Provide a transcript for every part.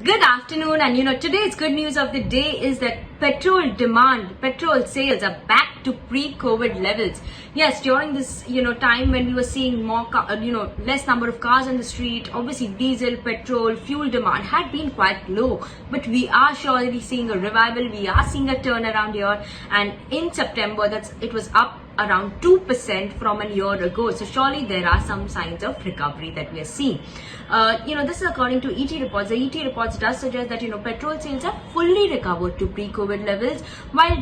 Good afternoon, and today's good news of the day is that petrol sales are back to pre-COVID levels. Yes, during this time when we were seeing less number of cars on the street, obviously diesel, petrol, fuel demand had been quite low, but we are surely seeing a revival. We are seeing a turnaround here, and in September it was up around 2% from a year ago. So surely there are some signs of recovery that we are seeing. This is according to ET reports. The ET reports does suggest that petrol sales have fully recovered to pre-COVID levels, while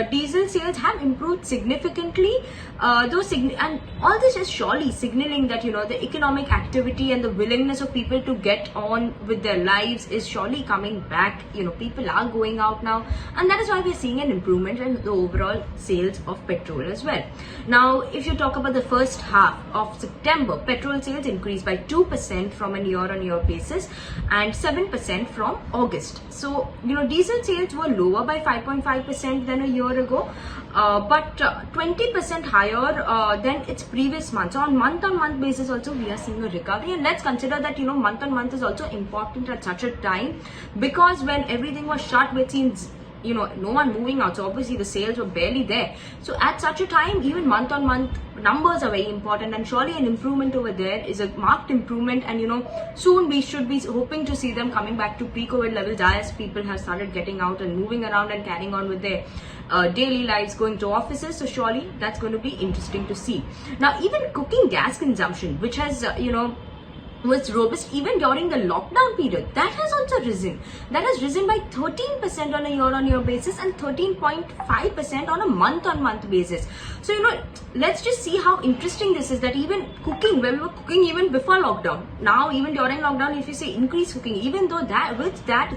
diesel sales have improved significantly. And all this is surely signaling that the economic activity and the willingness of people to get on with their lives is surely coming back. People are going out now, and that is why we are seeing an improvement in the overall sales of petrol as well. Now, if you talk about the first half of September, petrol sales increased by 2% from a year-on-year basis and 7% from August. So, diesel sales were lower by 5.5% than a year ago, but 20% higher than its previous month. So, on month-on-month basis also, we are seeing a recovery. And let's consider that, month-on-month is also important at such a time, because when everything was shut, which seems no one moving out, so obviously the sales were barely there. So at such a time, even month-on-month numbers are very important, and surely an improvement over there is a marked improvement. And soon we should be hoping to see them coming back to pre-COVID levels as people have started getting out and moving around and carrying on with their daily lives, going to offices. So surely that's going to be interesting to see. Now, even cooking gas consumption, which has was robust even during the lockdown period, that has also risen. That has risen by 13% on a year-on-year basis and 13.5% on a month-on-month basis. So let's just see how interesting this is, that even cooking, where we were cooking even before lockdown, now even during lockdown, if you say increased cooking, even though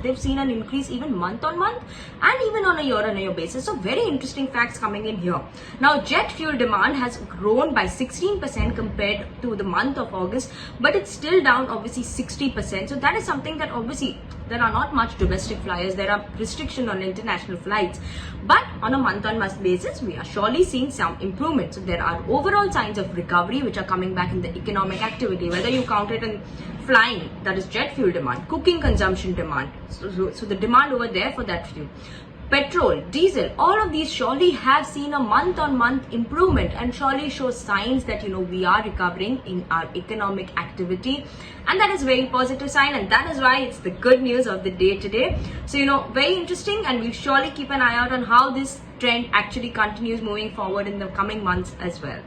they've seen an increase even month-on-month and even on a year-on-year basis. So very interesting facts coming in here. Now, jet fuel demand has grown by 16% compared to the month of August, but it's still down obviously 60%. So that is something that obviously there are not much domestic flyers, there are restrictions on international flights, but on a month-on-month basis we are surely seeing some improvement. So there are overall signs of recovery which are coming back in the economic activity, whether you count it in flying, that is jet fuel demand, cooking consumption demand, so the demand over there for that fuel, petrol, diesel, all of these surely have seen a month-on-month improvement and surely shows signs that we are recovering in our economic activity, and that is very positive sign, and that is why it's the good news of the day today. So very interesting, and we'll surely keep an eye out on how this trend actually continues moving forward in the coming months as well.